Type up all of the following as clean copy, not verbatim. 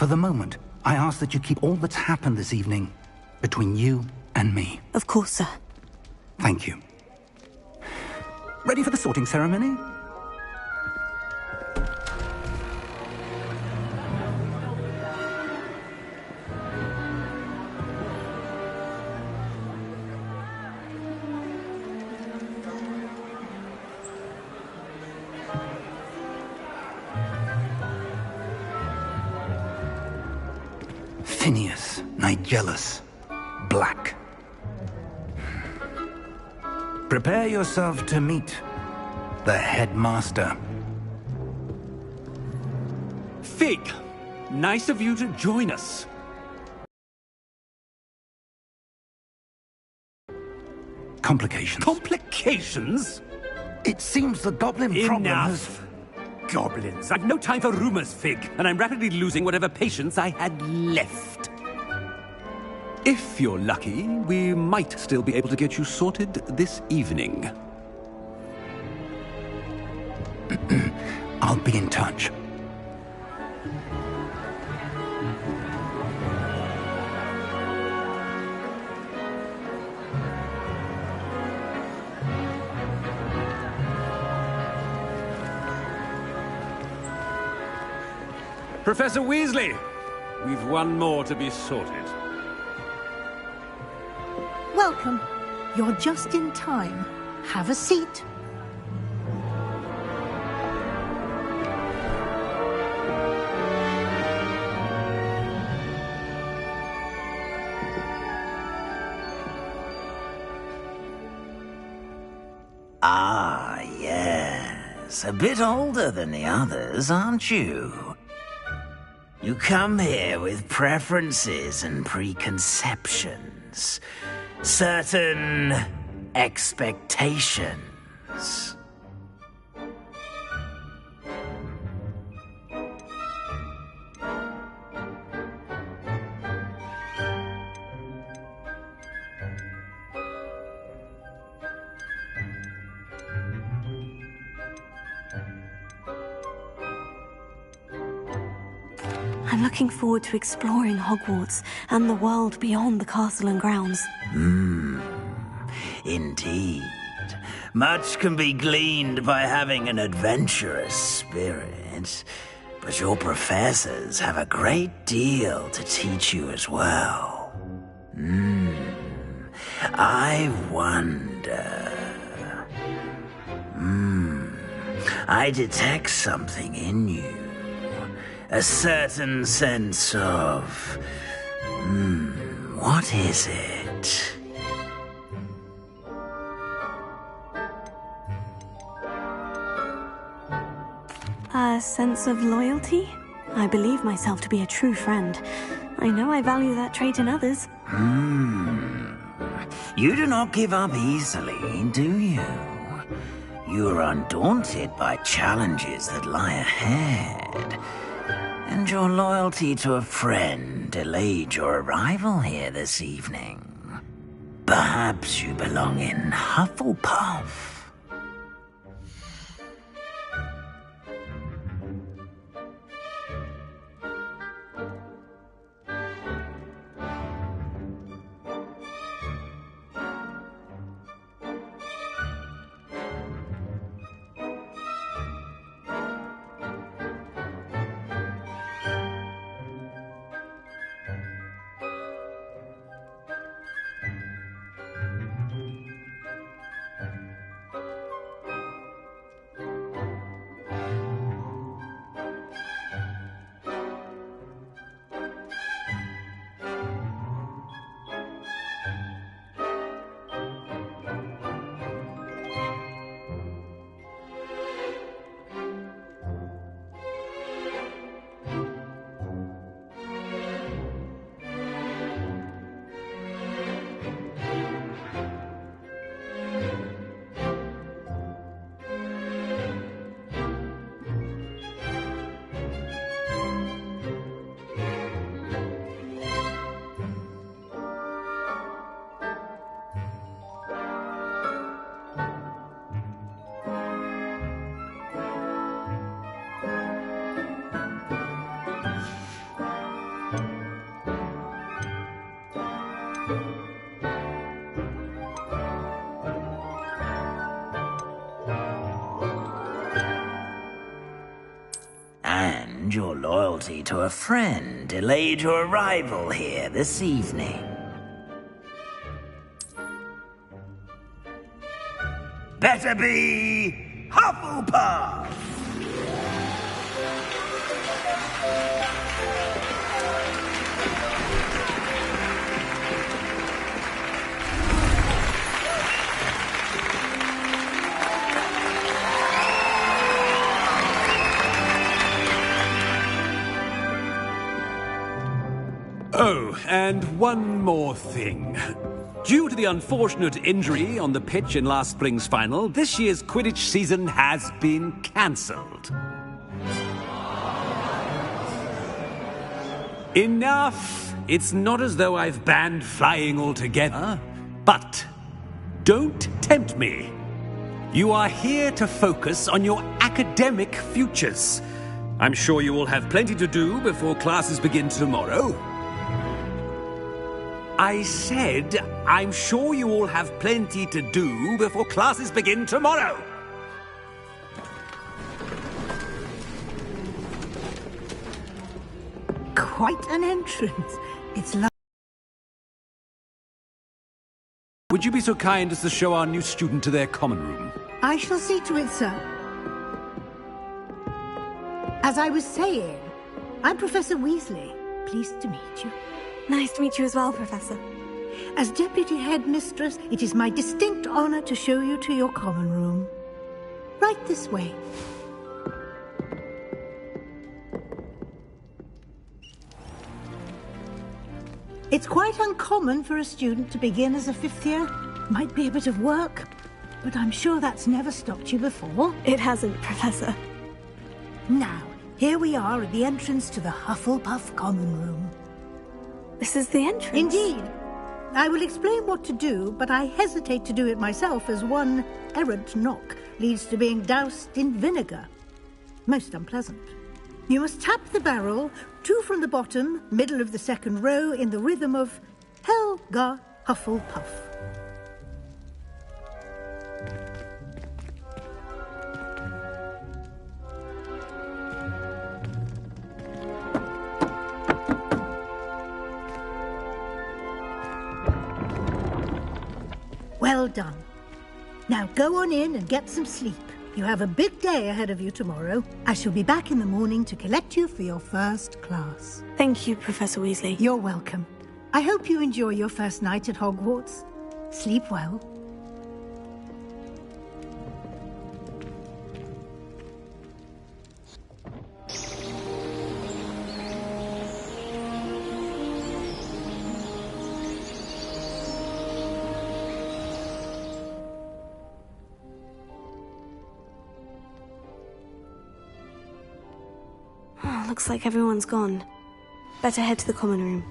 For the moment, I ask that you keep all that's happened this evening between you and me. Of course, sir. Thank you. Ready for the sorting ceremony? Phineas, Nigellus, Black. Prepare yourself to meet the headmaster. Fig, nice of you to join us. Complications. Complications? It seems the goblin problem has... Enough. Goblins. I've no time for rumors, Fig, and I'm rapidly losing whatever patience I had left. If you're lucky, we might still be able to get you sorted this evening. I'll be in touch. Professor Weasley, we've one more to be sorted. Welcome. You're just in time. Have a seat. Ah, yes. A bit older than the others, aren't you? You come here with preferences and preconceptions. Certain expectations. I'm looking forward to exploring Hogwarts and the world beyond the castle and grounds. Indeed. Much can be gleaned by having an adventurous spirit, but your professors have a great deal to teach you as well. I wonder... I detect something in you. A certain sense of... what is it? A sense of loyalty? I believe myself to be a true friend. I know I value that trait in others. You do not give up easily, do you? You are undaunted by challenges that lie ahead. And your loyalty to a friend delayed your arrival here this evening. Perhaps you belong in Hufflepuff. your loyalty to a friend delayed your arrival here this evening. Better be Hufflepuff! Oh, and one more thing. Due to the unfortunate injury on the pitch in last spring's final, this year's Quidditch season has been cancelled. Enough! It's not as though I've banned flying altogether, but don't tempt me. You are here to focus on your academic futures. I'm sure you will have plenty to do before classes begin tomorrow. I said, I'm sure you all have plenty to do before classes begin tomorrow. Quite an entrance. It's lovely. Would you be so kind as to show our new student to their common room? I shall see to it, sir. As I was saying, I'm Professor Weasley. Pleased to meet you. Nice to meet you as well, Professor. As Deputy Headmistress, it is my distinct honor to show you to your common room. Right this way. It's quite uncommon for a student to begin as a fifth year. Might be a bit of work, but I'm sure that's never stopped you before. It hasn't, Professor. Now, here we are at the entrance to the Hufflepuff common room. This is the entrance? Indeed. I will explain what to do, but I hesitate to do it myself as one errant knock leads to being doused in vinegar. Most unpleasant. You must tap the barrel, 2 from the bottom, middle of the second row, in the rhythm of Helga Hufflepuff. Well done. Now go on in and get some sleep. You have a big day ahead of you tomorrow. I shall be back in the morning to collect you for your first class. Thank you, Professor Weasley. You're welcome. I hope you enjoy your first night at Hogwarts. Sleep well. Looks like everyone's gone. Better head to the common room.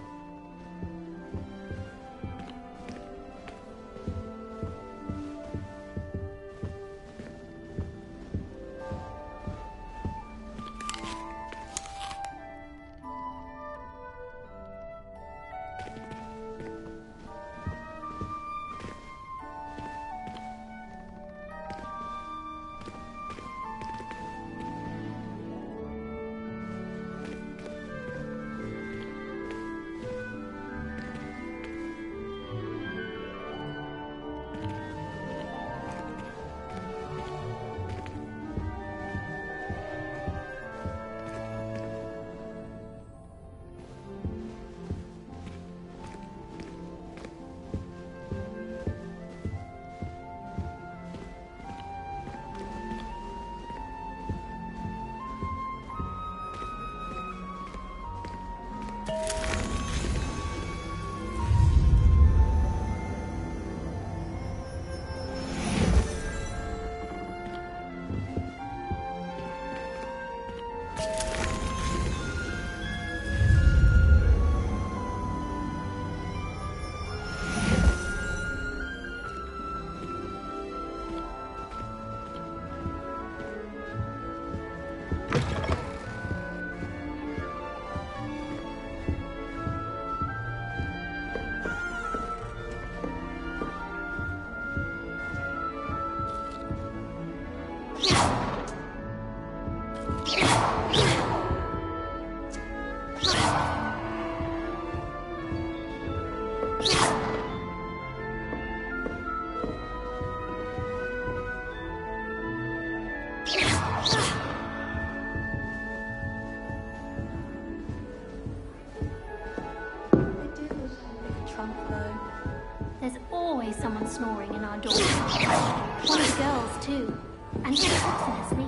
There's always someone snoring in our door. One of the girls, too. And she sleeps in her sleep.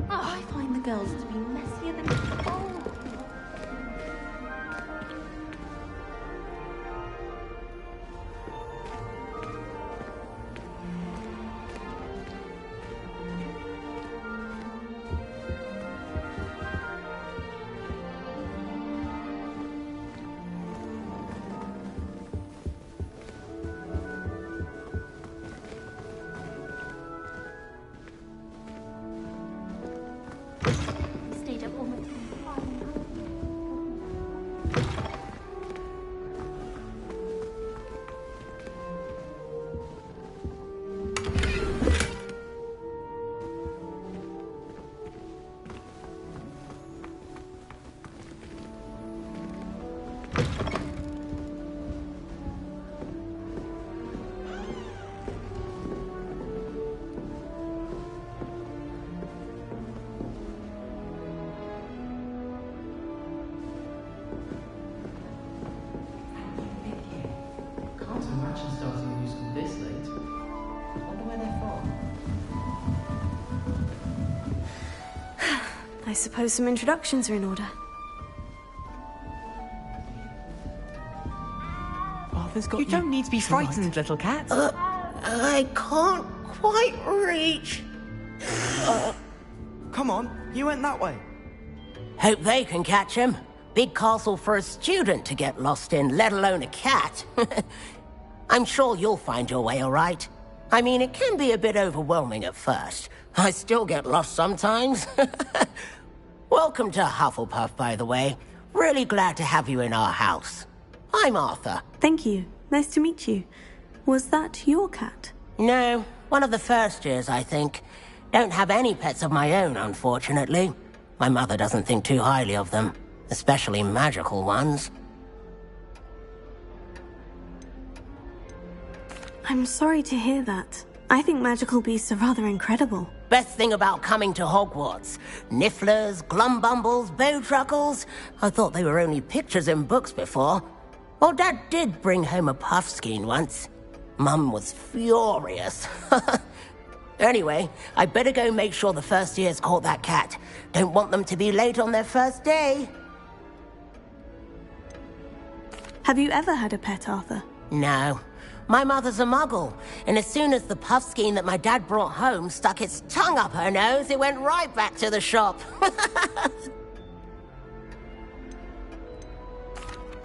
Oh, I find the girls to be messier than... Oh. Stayed up all night. Can't imagine starting a new school this late. I wonder where they're from. I suppose some introductions are in order. Arthur's got You don't need to be tonight. frightened, little cat. I can't quite reach. Come on, you went that way. Hope they can catch him. Big castle for a student to get lost in, let alone a cat. I'm sure you'll find your way all right. I mean, it can be a bit overwhelming at first. I still get lost sometimes. Welcome to Hufflepuff, by the way. Really glad to have you in our house. I'm Arthur. Thank you. Nice to meet you. Was that your cat? No, one of the first years, I think. Don't have any pets of my own, unfortunately. My mother doesn't think too highly of them, especially magical ones. I'm sorry to hear that. I think magical beasts are rather incredible. Best thing about coming to Hogwarts. Nifflers, glumbumbles, bowtruckles. I thought they were only pictures in books before. Well, Dad did bring home a puffskein once. Mum was furious. Anyway, I better go make sure the first years caught that cat. Don't want them to be late on their first day. Have you ever had a pet, Arthur? No. My mother's a muggle, and as soon as the puffskein that my dad brought home stuck its tongue up her nose, it went right back to the shop.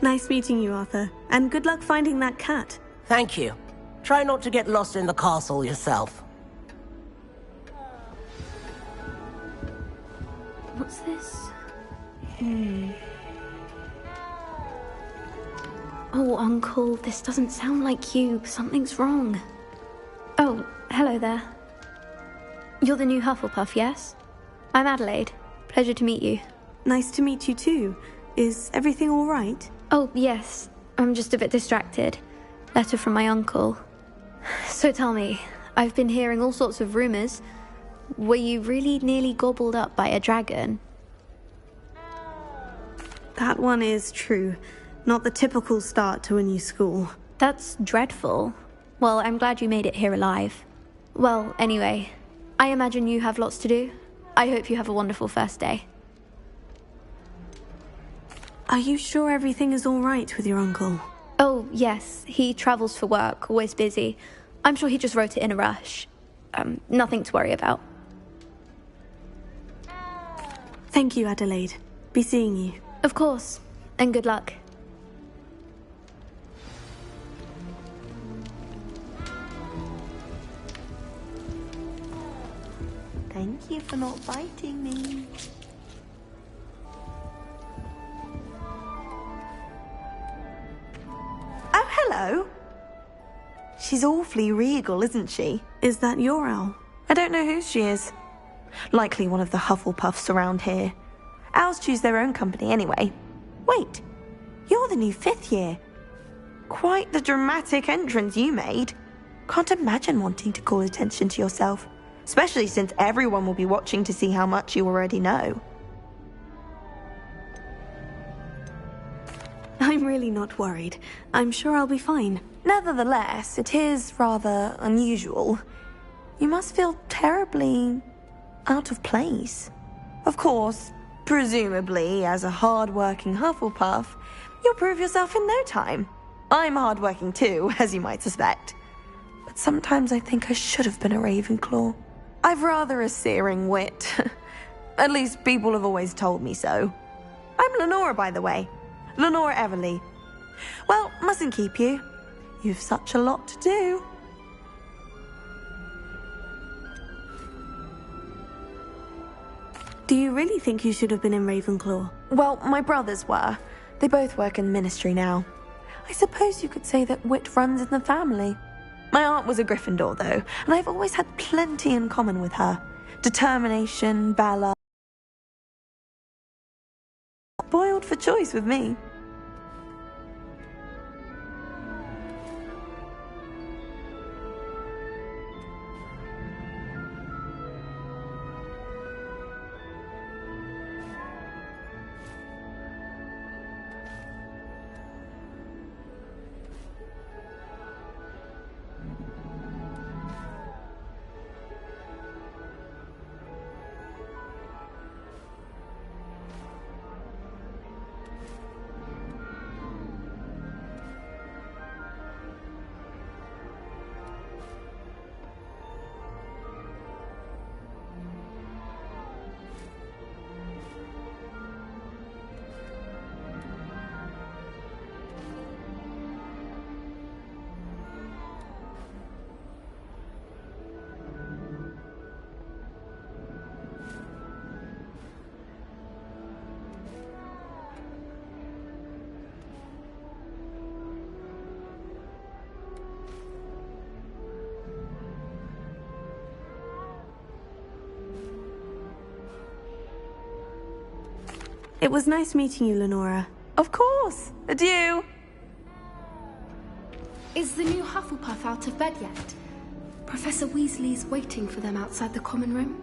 Nice meeting you, Arthur. And good luck finding that cat. Thank you. Try not to get lost in the castle yourself. What's this? Oh, Uncle, this doesn't sound like you. Something's wrong. Oh, hello there. You're the new Hufflepuff, yes? I'm Adelaide. Pleasure to meet you. Nice to meet you too. Is everything all right? Oh, yes. I'm just a bit distracted. Letter from my uncle. So tell me, I've been hearing all sorts of rumors. Were you really nearly gobbled up by a dragon? That one is true. Not the typical start to a new school. That's dreadful. Well, I'm glad you made it here alive. Well, anyway, I imagine you have lots to do. I hope you have a wonderful first day. Are you sure everything is all right with your uncle? Oh, yes. He travels for work, always busy. I'm sure he just wrote it in a rush. Nothing to worry about. Thank you, Adelaide. Be seeing you. Of course. And good luck. Thank you for not biting me. Oh, hello. She's awfully regal, isn't she? Is that your owl? I don't know who she is. Likely one of the Hufflepuffs around here. Owls choose their own company anyway. Wait, you're the new 5th year. Quite the dramatic entrance you made. Can't imagine wanting to call attention to yourself, especially since everyone will be watching to see how much you already know. I'm really not worried. I'm sure I'll be fine. Nevertheless, it is rather unusual. You must feel terribly out of place. Of course, presumably, as a hard-working Hufflepuff, you'll prove yourself in no time. I'm hard-working too, as you might suspect. But sometimes I think I should have been a Ravenclaw. I've rather a searing wit. At least people have always told me so. I'm Lenora, by the way. Lenora Everly. Well, mustn't keep you. You've such a lot to do. Do you really think you should have been in Ravenclaw? Well, my brothers were. They both work in the ministry now. I suppose you could say that wit runs in the family. My aunt was a Gryffindor, though, and I've always had plenty in common with her. Determination, valor. Spoiled for choice with me. It was nice meeting you, Lenora. Of course. Adieu. Is the new Hufflepuff out of bed yet? Professor Weasley's waiting for them outside the common room.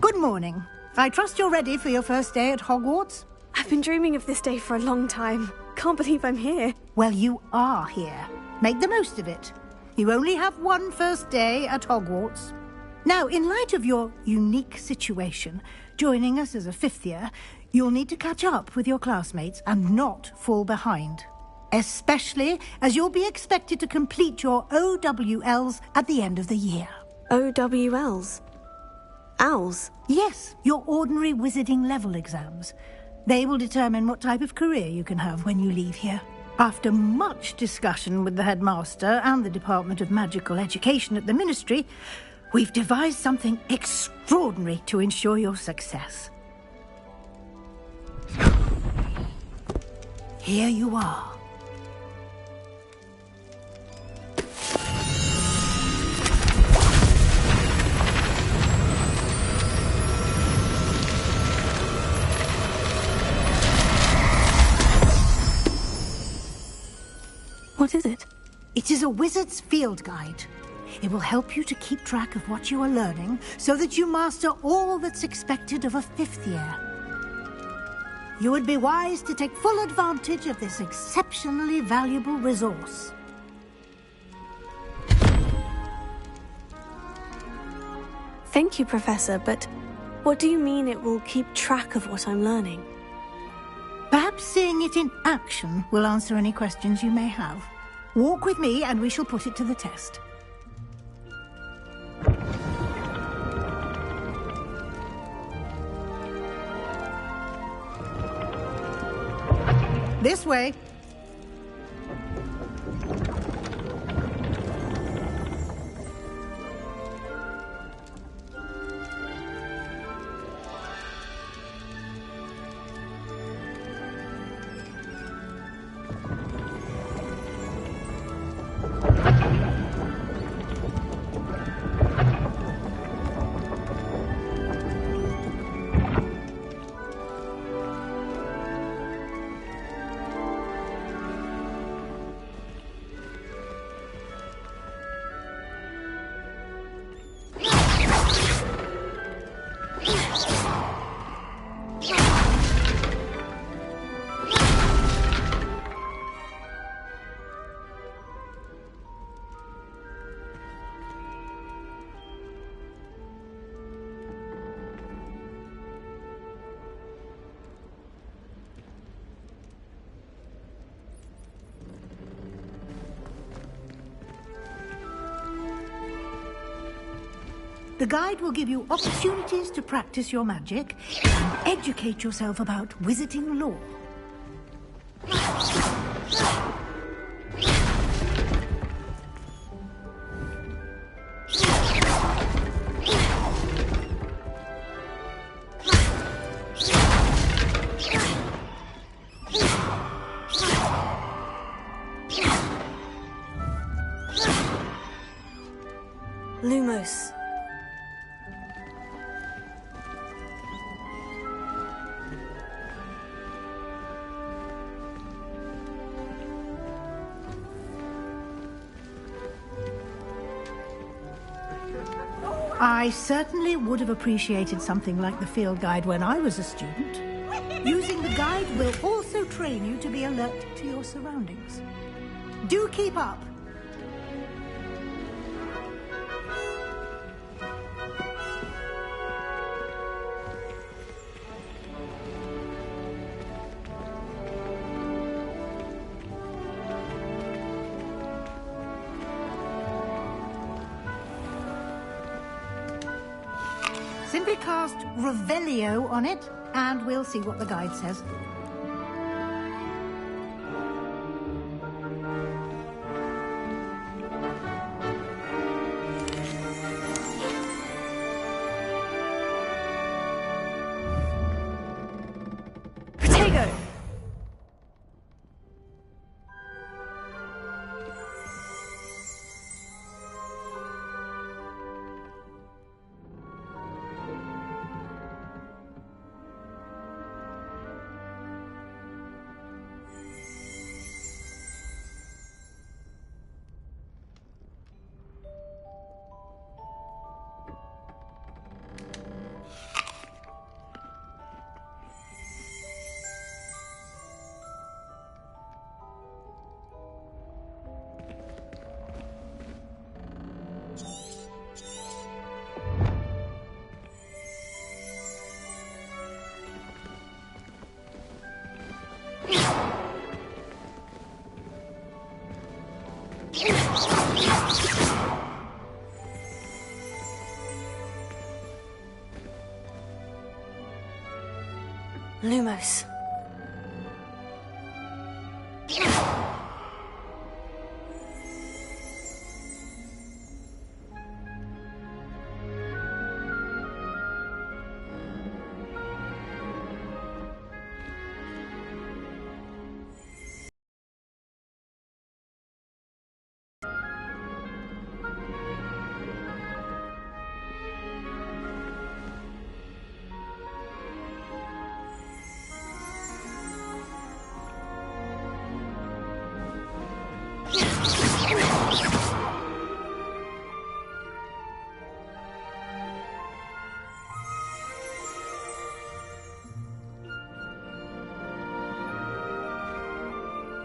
Good morning. I trust you're ready for your first day at Hogwarts? I've been dreaming of this day for a long time. Can't believe I'm here. Well, you are here. Make the most of it. You only have one first day at Hogwarts. Now, in light of your unique situation, joining us as a 5th year, you'll need to catch up with your classmates and not fall behind. Especially as you'll be expected to complete your OWLs at the end of the year. OWLs? Owls? Yes, your ordinary wizarding level exams. They will determine what type of career you can have when you leave here. After much discussion with the headmaster and the Department of Magical Education at the Ministry, we've devised something extraordinary to ensure your success. Here you are. What is it? It is a wizard's field guide. It will help you to keep track of what you are learning so that you master all that's expected of a 5th year. You would be wise to take full advantage of this exceptionally valuable resource. Thank you, Professor, but what do you mean it will keep track of what I'm learning? Perhaps seeing it in action will answer any questions you may have. Walk with me and we shall put it to the test. This way. The guide will give you opportunities to practice your magic and educate yourself about wizarding lore. Lumos. I certainly would have appreciated something like the field guide when I was a student. Using the guide will also train you to be alert to your surroundings. Do keep up! Simply cast Revelio on it, and we'll see what the guide says. Protego! Lumos.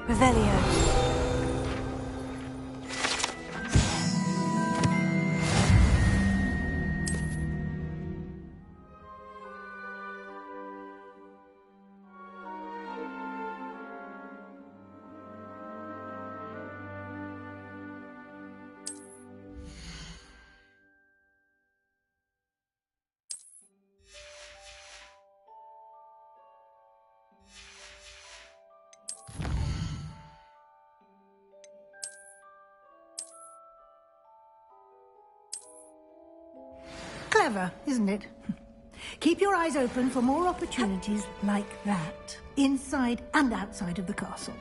Revelio. Clever, isn't it? Keep your eyes open for more opportunities like that, inside and outside of the castle.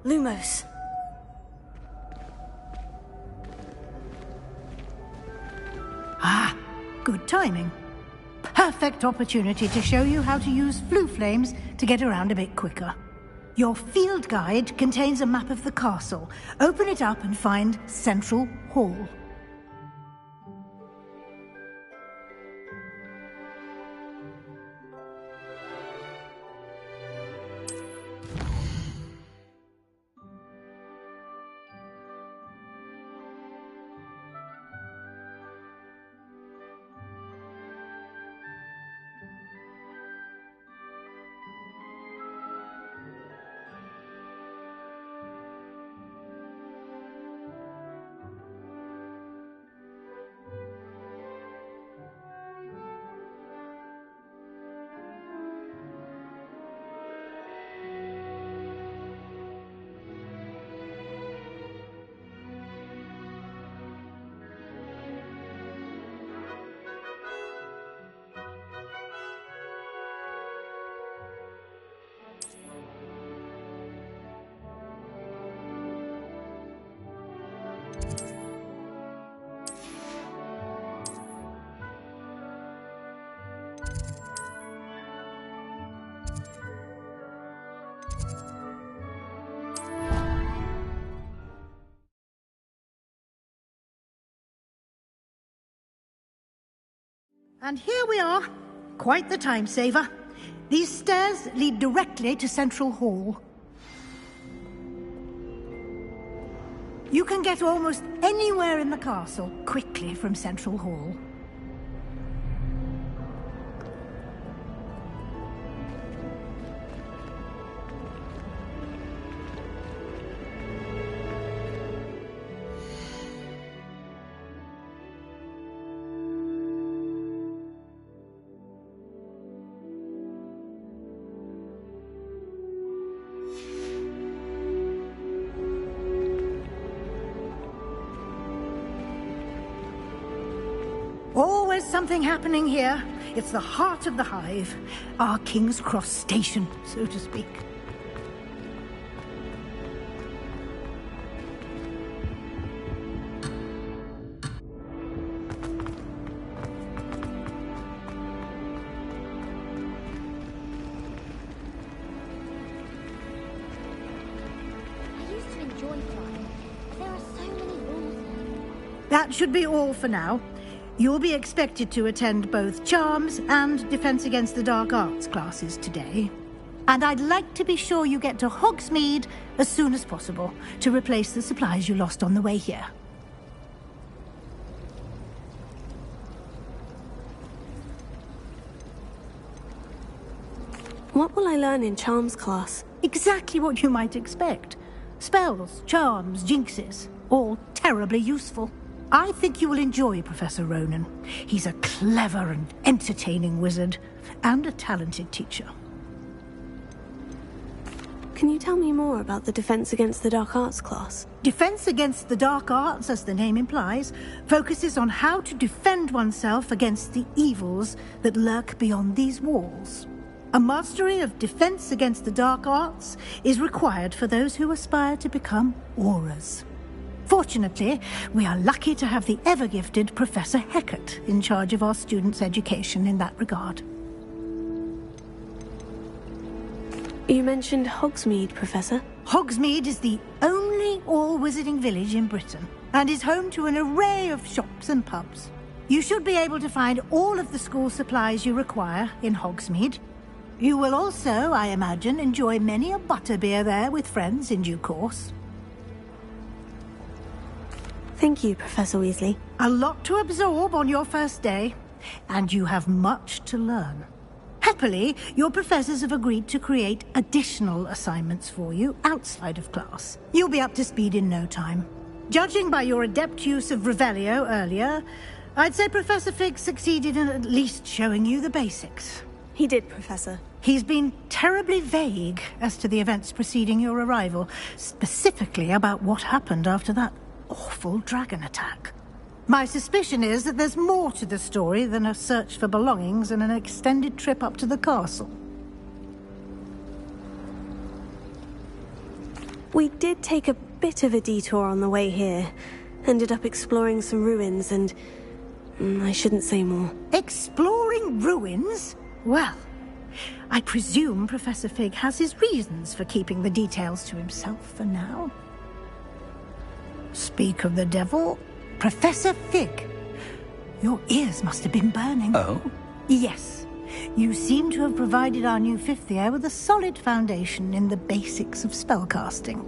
Lumos. Ah, good timing. Perfect opportunity to show you how to use flue flames to get around a bit quicker. Your field guide contains a map of the castle. Open it up and find Central Hall. And here we are. Quite the time saver. These stairs lead directly to Central Hall. You can get almost anywhere in the castle quickly from Central Hall. Always something happening here. It's the heart of the hive. Our King's Cross station, so to speak. That should be all for now. You'll be expected to attend both Charms and Defense Against the Dark Arts classes today. And I'd like to be sure you get to Hogsmeade as soon as possible to replace the supplies you lost on the way here. What will I learn in Charms class? Exactly what you might expect. Spells, charms, jinxes, all terribly useful. I think you will enjoy Professor Ronan. He's a clever and entertaining wizard, and a talented teacher. Can you tell me more about the Defense Against the Dark Arts class? Defense Against the Dark Arts, as the name implies, focuses on how to defend oneself against the evils that lurk beyond these walls. A mastery of Defense Against the Dark Arts is required for those who aspire to become auras. Fortunately, we are lucky to have the ever-gifted Professor Hecat in charge of our students' education in that regard. You mentioned Hogsmeade, Professor. Hogsmeade is the only all-wizarding village in Britain, and is home to an array of shops and pubs. You should be able to find all of the school supplies you require in Hogsmeade. You will also, I imagine, enjoy many a butterbeer there with friends in due course. Thank you, Professor Weasley. A lot to absorb on your first day, and you have much to learn. Happily, your professors have agreed to create additional assignments for you outside of class. You'll be up to speed in no time. Judging by your adept use of Revelio earlier, I'd say Professor Fig succeeded in at least showing you the basics. He did, Professor. He's been terribly vague as to the events preceding your arrival, specifically about what happened after that awful dragon attack. My suspicion is that there's more to the story than a search for belongings and an extended trip up to the castle. We did take a bit of a detour on the way here. Ended up exploring some ruins and... I shouldn't say more. Exploring ruins? Well, I presume Professor Fig has his reasons for keeping the details to himself for now. Speak of the devil, Professor Fig. Your ears must have been burning. Oh? Yes. You seem to have provided our new fifth year with a solid foundation in the basics of spellcasting.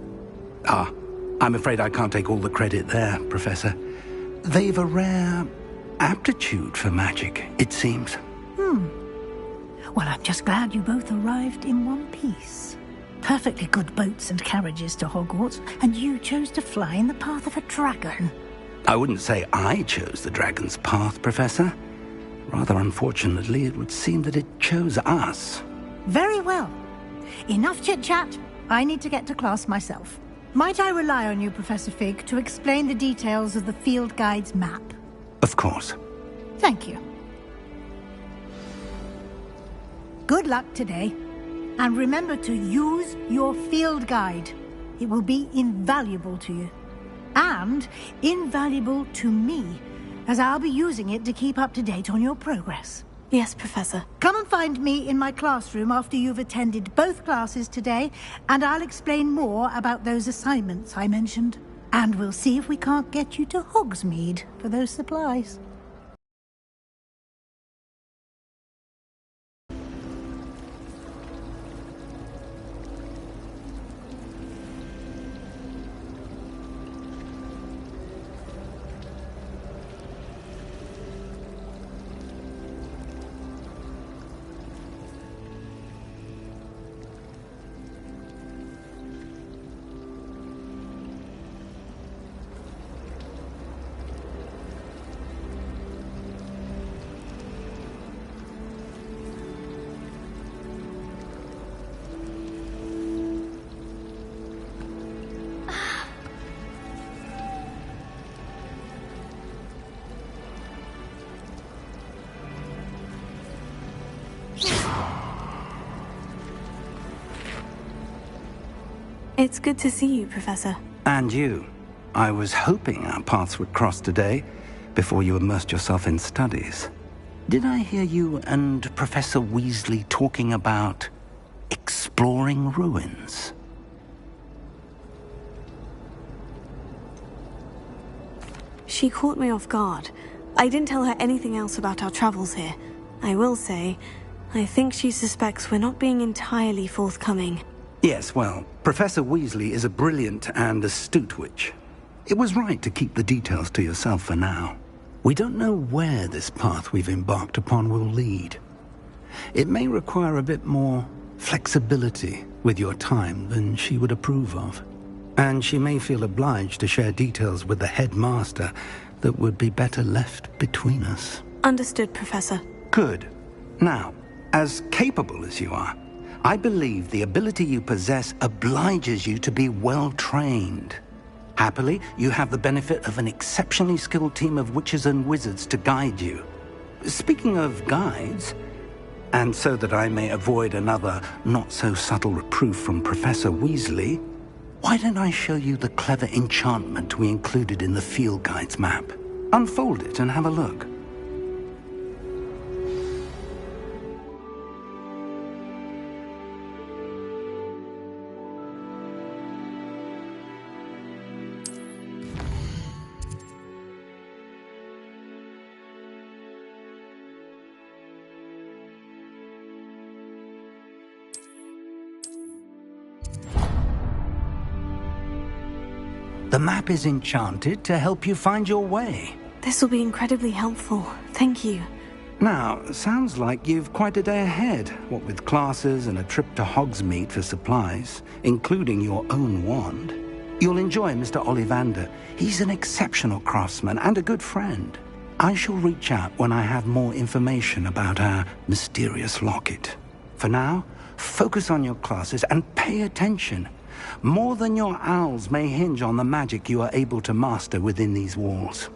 Ah, I'm afraid I can't take all the credit there, Professor. They've a rare aptitude for magic, it seems. Well, I'm just glad you both arrived in one piece. Perfectly good boats and carriages to Hogwarts, and you chose to fly in the path of a dragon. I wouldn't say I chose the dragon's path, Professor. Rather unfortunately, it would seem that it chose us. Very well. Enough chit-chat. I need to get to class myself. Might I rely on you, Professor Fig, to explain the details of the field guide's map? Of course. Thank you. Good luck today. And remember to use your field guide. It will be invaluable to you. And invaluable to me, as I'll be using it to keep up to date on your progress. Yes, Professor. Come and find me in my classroom after you've attended both classes today, and I'll explain more about those assignments I mentioned. And we'll see if we can't get you to Hogsmeade for those supplies. It's good to see you, Professor. And you. I was hoping our paths would cross today, before you immersed yourself in studies. Did I hear you and Professor Weasley talking about exploring ruins? She caught me off guard. I didn't tell her anything else about our travels here. I will say, I think she suspects we're not being entirely forthcoming. Yes, well, Professor Weasley is a brilliant and astute witch. It was right to keep the details to yourself for now. We don't know where this path we've embarked upon will lead. It may require a bit more flexibility with your time than she would approve of. And she may feel obliged to share details with the headmaster that would be better left between us. Understood, Professor. Good. Now, as capable as you are, I believe the ability you possess obliges you to be well-trained. Happily, you have the benefit of an exceptionally skilled team of witches and wizards to guide you. Speaking of guides, and so that I may avoid another not-so-subtle reproof from Professor Weasley, why don't I show you the clever enchantment we included in the field guide's map? Unfold it and have a look. The map is enchanted to help you find your way. This will be incredibly helpful. Thank you. Now, sounds like you've quite a day ahead, what with classes and a trip to Hogsmeade for supplies, including your own wand. You'll enjoy Mr. Ollivander. He's an exceptional craftsman and a good friend. I shall reach out when I have more information about our mysterious locket. For now, focus on your classes and pay attention. More than your owls may hinge on the magic you are able to master within these walls.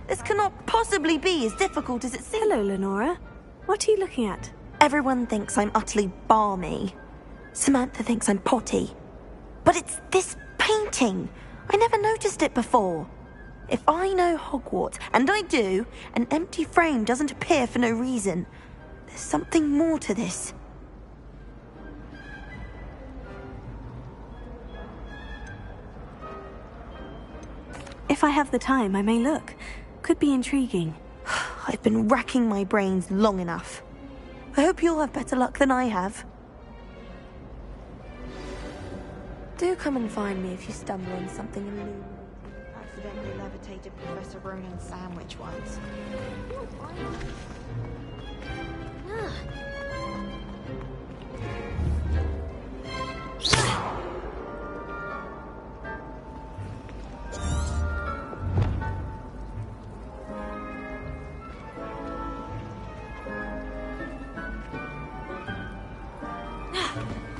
This cannot possibly be as difficult as it seems. Hello, Lenora. What are you looking at? Everyone thinks I'm utterly balmy. Samantha thinks I'm potty. But it's this painting. I never noticed it before. If I know Hogwarts, and I do, an empty frame doesn't appear for no reason. There's something more to this. If I have the time, I may look. Could be intriguing. I've been racking my brains long enough. I hope you'll have better luck than I have. Do come and find me if you stumble on something illuminating. Accidentally levitated Professor Ronan's sandwich once.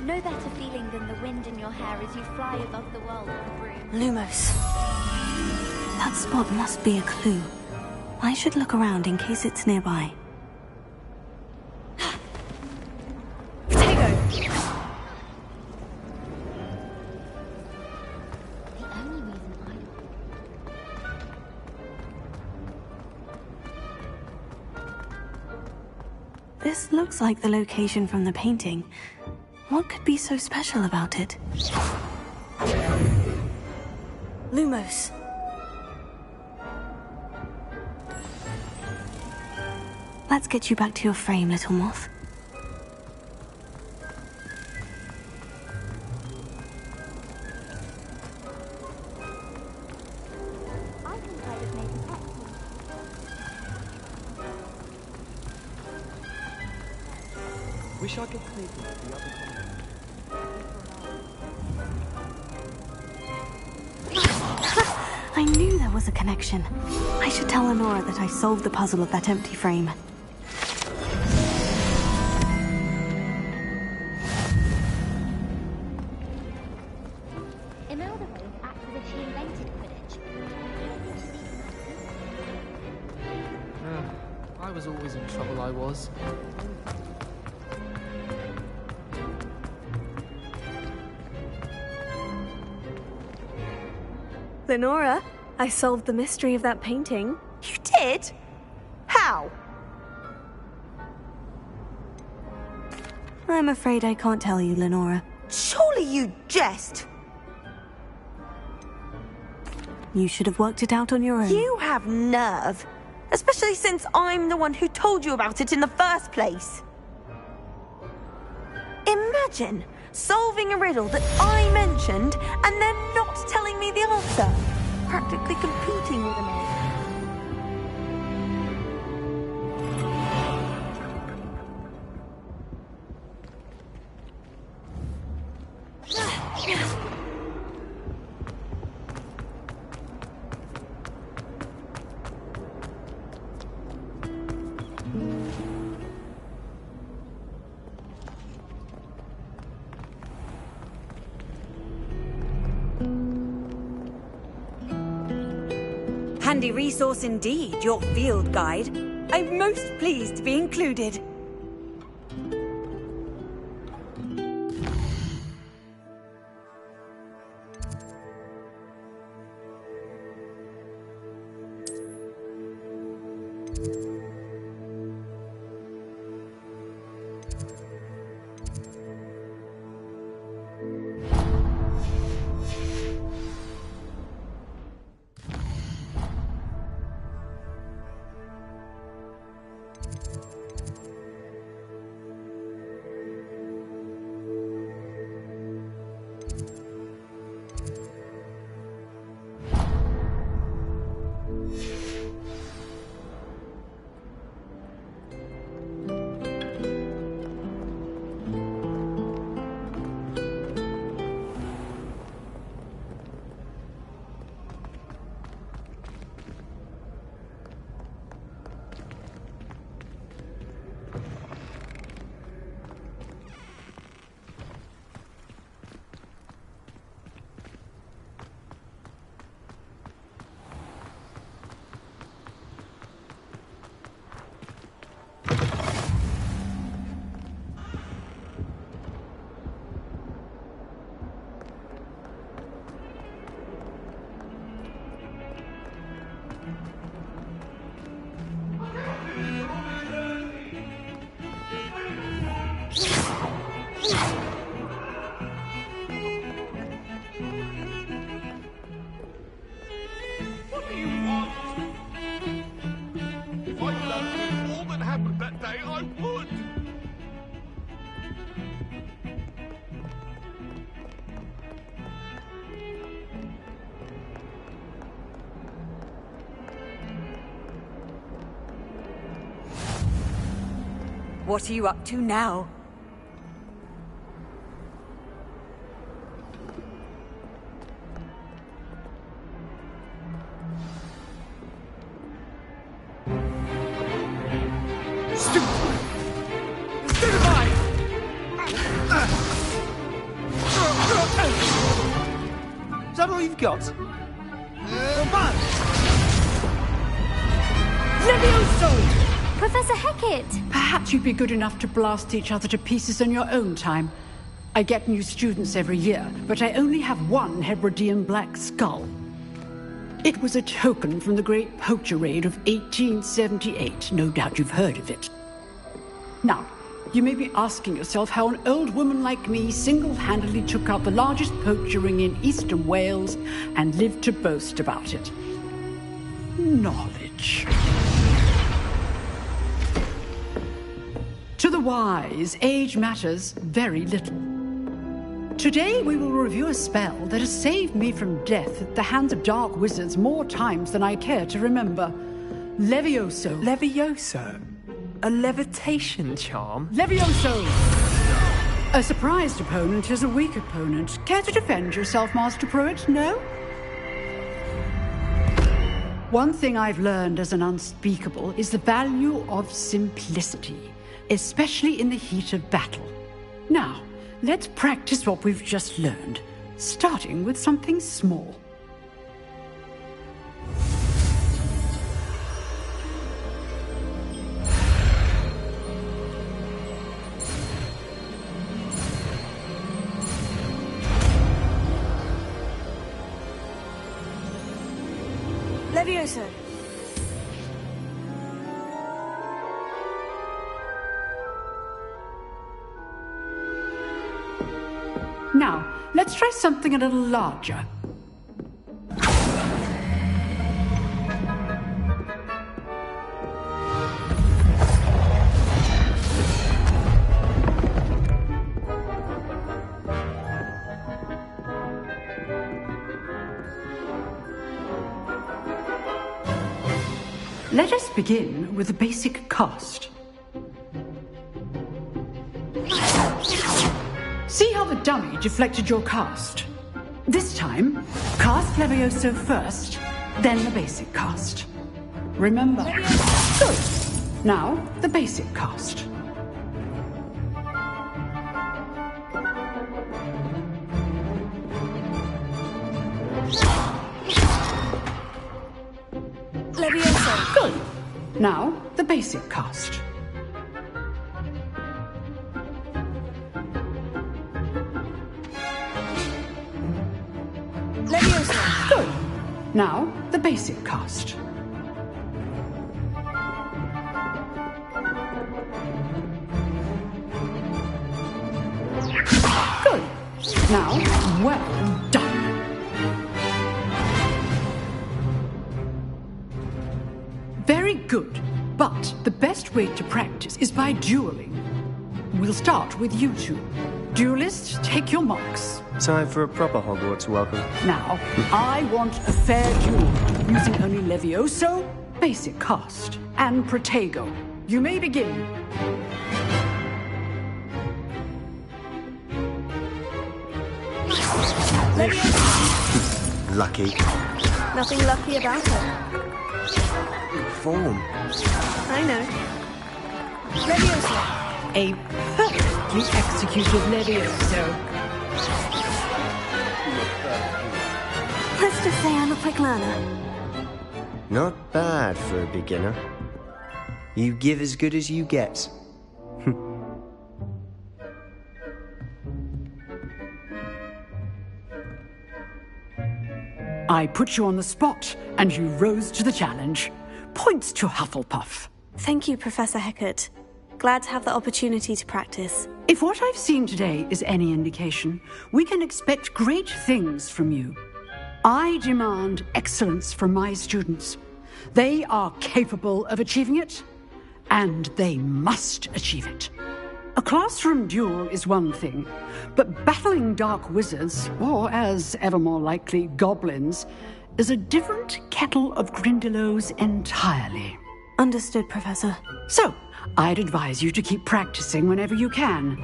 No better feeling than the wind in your hair as you fly above the world with a broom. Lumos. That spot must be a clue. I should look around in case it's nearby. This looks like the location from the painting. What could be so special about it? Lumos. Let's get you back to your frame, little moth. Wish I could take you to the other corner. I knew there was a connection. I should tell Lenora that I solved the puzzle of that empty frame. Imelda Rose acts as if she invented Quidditch. I was always in trouble, I was. Lenora, I solved the mystery of that painting. You did? How? I'm afraid I can't tell you, Lenora. Surely you jest. You should have worked it out on your own. You have nerve. Especially since I'm the one who told you about it in the first place. Imagine solving a riddle that I mentioned and then not telling me the answer. Practically competing with me. Handy resource indeed, your field guide. I'm most pleased to be included. What are you up to now? Is that all you've got? Levioso! Professor Hecat! Perhaps you'd be good enough to blast each other to pieces on your own time. I get new students every year, but I only have one Hebridean black skull. It was a token from the Great Poacher Raid of 1878. No doubt you've heard of it. Now, you may be asking yourself how an old woman like me single-handedly took out the largest poacher ring in eastern Wales and lived to boast about it. Knowledge. To the wise, age matters very little. Today we will review a spell that has saved me from death at the hands of dark wizards more times than I care to remember. Levioso. Levioso? A levitation charm? Levioso! A surprised opponent is a weak opponent. Care to defend yourself, Master Pruitt? No? One thing I've learned as an unspeakable is the value of simplicity, especially in the heat of battle. Now, let's practice what we've just learned, starting with something small. Levioso. Now, let's try something a little larger. Let us begin with the basic cast. See how the dummy deflected your cast? This time, cast Levioso first, then the basic cast. Remember. Good. Now, the basic cast. Levioso. Good. Now, the basic cast. Levioso. Good. Now, the basic cast. Good. Now, well done. Very good. But the best way to practice is by dueling. We'll start with you two. Duelists, take your marks. Time for a proper Hogwarts welcome. Now, I want a fair duel, using only Levioso, basic cast, and Protego. You may begin. Lucky. Nothing lucky about her. Form. I know. Levioso. A perfectly executed Levioso. Let's just say I'm a quick learner. Not bad for a beginner. You give as good as you get. I put you on the spot, and you rose to the challenge. Points to Hufflepuff. Thank you, Professor Hecat. Glad to have the opportunity to practice. If what I've seen today is any indication, we can expect great things from you. I demand excellence from my students. They are capable of achieving it, and they must achieve it. A classroom duel is one thing, but battling dark wizards, or as ever more likely, goblins, is a different kettle of Grindylows entirely. Understood, Professor. So, I'd advise you to keep practicing whenever you can.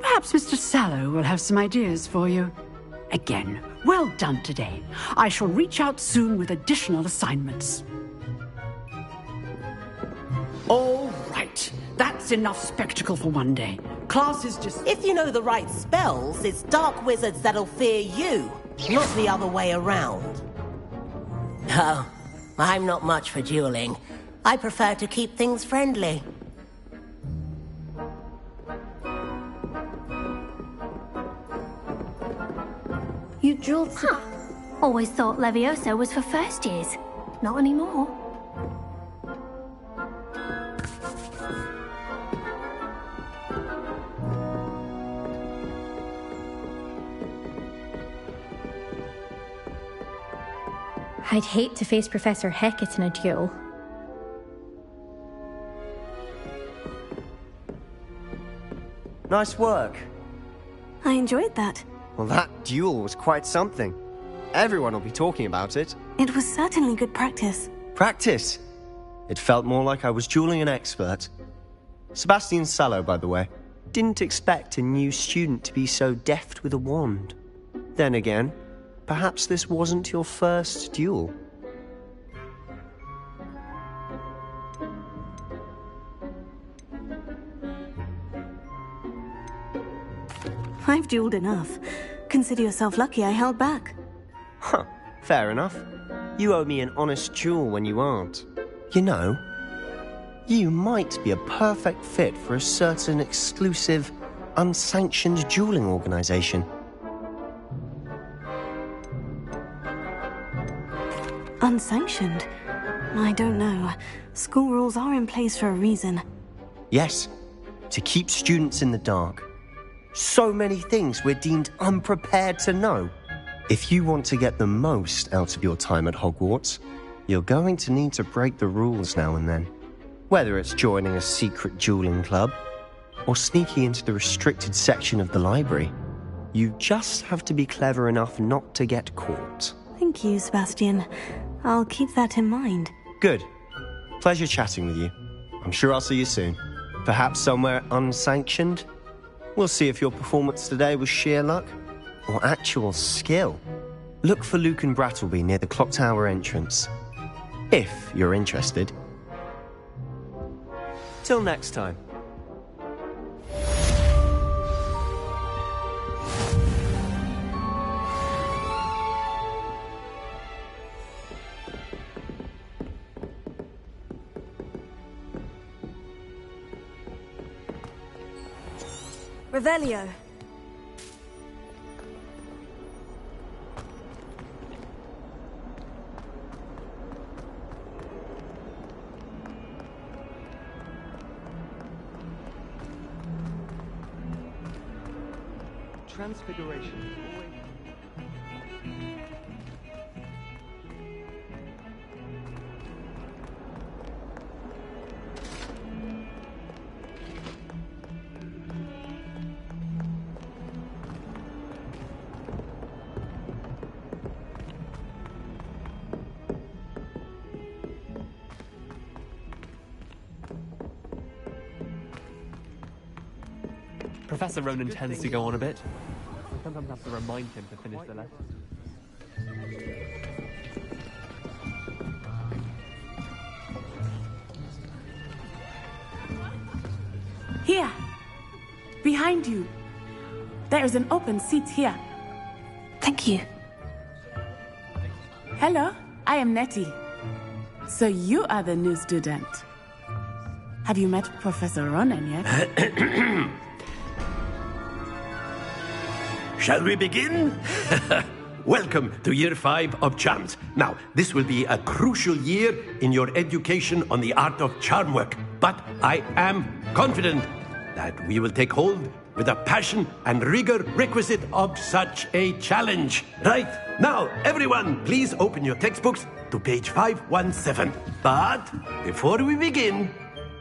Perhaps Mr. Sallow will have some ideas for you. Again, well done today. I shall reach out soon with additional assignments. All right. That's enough spectacle for one day. Class is just... If you know the right spells, it's dark wizards that'll fear you, not the other way around. Oh, I'm not much for dueling. I prefer to keep things friendly. You dueled... Huh. Always thought Levioso was for first years. Not anymore. I'd hate to face Professor Hecat in a duel. Nice work. I enjoyed that. Well, that duel was quite something. Everyone will be talking about it. It was certainly good practice. Practice? It felt more like I was dueling an expert. Sebastian Sallow, by the way. Didn't expect a new student to be so deft with a wand. Then again, perhaps this wasn't your first duel. I've dueled enough. Consider yourself lucky I held back. Huh, fair enough. You owe me an honest duel when you aren't. You know, you might be a perfect fit for a certain exclusive, unsanctioned dueling organization. Unsanctioned? I don't know. School rules are in place for a reason. Yes, to keep students in the dark. So many things we're deemed unprepared to know. If you want to get the most out of your time at Hogwarts, you're going to need to break the rules now and then. Whether it's joining a secret dueling club, or sneaking into the restricted section of the library, you just have to be clever enough not to get caught. Thank you, Sebastian. I'll keep that in mind. Good. Pleasure chatting with you. I'm sure I'll see you soon. Perhaps somewhere unsanctioned? We'll see if your performance today was sheer luck or actual skill. Look for Luke and Brattleby near the clock tower entrance. If you're interested. Till next time. Revelio. Transfiguration. Professor Ronan tends to go on a bit. I sometimes have to remind him to finish the lesson. Here! Behind you! There is an open seat here. Thank you. Hello, I am Nettie. So you are the new student. Have you met Professor Ronan yet? Shall we begin? Welcome to Year 5 of Charms. Now, this will be a crucial year in your education on the art of charm work. But I am confident that we will take hold with the passion and rigor requisite of such a challenge. Right, now, everyone, please open your textbooks to page 517. But before we begin,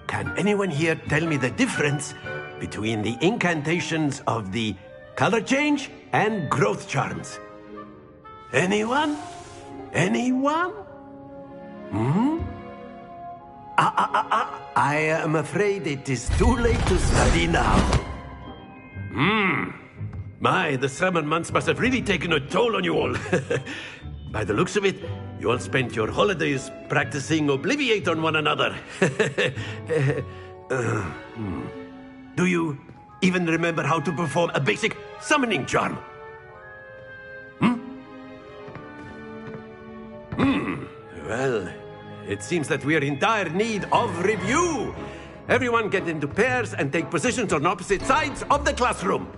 can anyone here tell me the difference between the incantations of the color change and growth charms? Anyone? Anyone? I am afraid it is too late to study now. My, the summer months must have really taken a toll on you all. By the looks of it, you all spent your holidays practicing Obliviate on one another. Do you even remember how to perform a basic summoning charm? Well, it seems that we are in dire need of review. Everyone get into pairs and take positions on opposite sides of the classroom.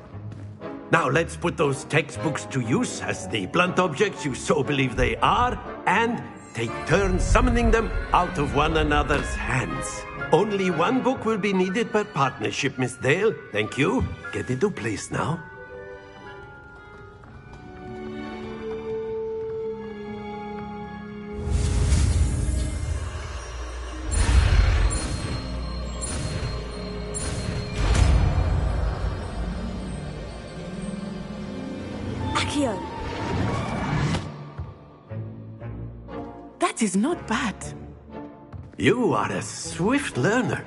Now let's put those textbooks to use as the blunt objects you so believe they are, and take turns summoning them out of one another's hands. Only one book will be needed per partnership, Miss Dale. Thank you. Get into place now. Accio. That is not bad. You are a swift learner.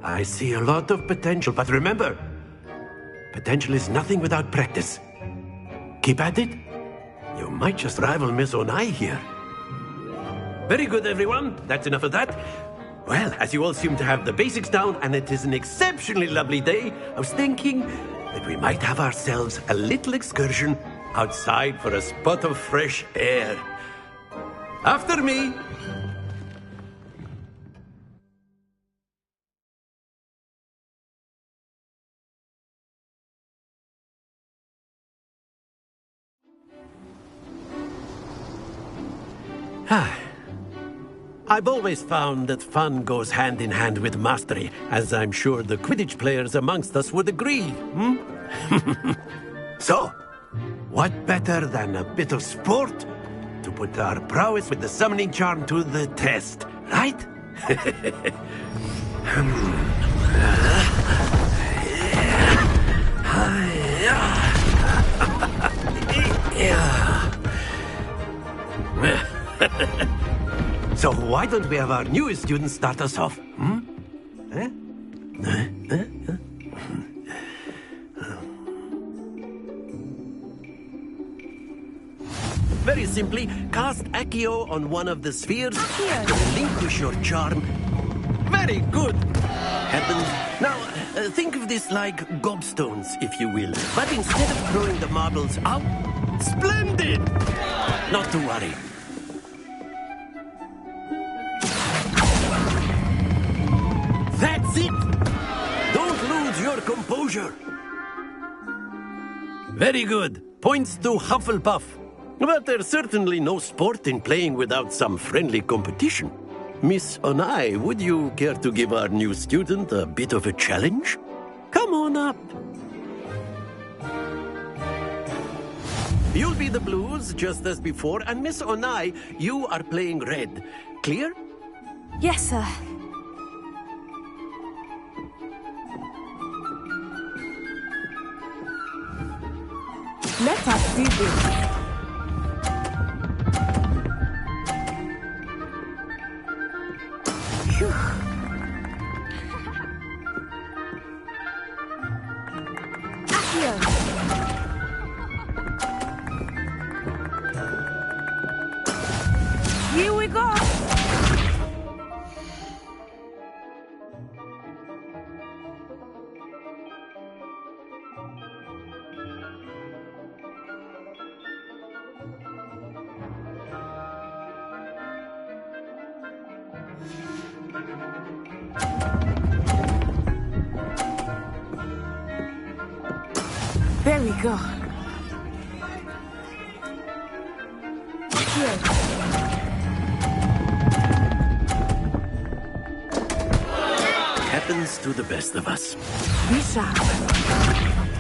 I see a lot of potential, but remember, potential is nothing without practice. Keep at it. You might just rival Miss Onai here. Very good, everyone. That's enough of that. Well, as you all seem to have the basics down, and it is an exceptionally lovely day, I was thinking that we might have ourselves a little excursion outside for a spot of fresh air. After me! I've always found that fun goes hand in hand with mastery, as I'm sure the Quidditch players amongst us would agree, So, what better than a bit of sport to put our prowess with the summoning charm to the test, right? So why don't we have our newest student start us off? Very simply, cast Accio on one of the spheres and relinquish your charm. Very good! Happens. Now, think of this like gobstones, if you will. But instead of throwing the marbles out, splendid! Not to worry. That's it! Don't lose your composure. Very good. Points to Hufflepuff. But there's certainly no sport in playing without some friendly competition. Miss Onai, would you care to give our new student a bit of a challenge? Come on up. You'll be the blues, just as before, and Miss Onai, you are playing red. Clear? Yes, sir. Let us do this. Here we go. There we go. Here. Happens to the best of us. Be sharp.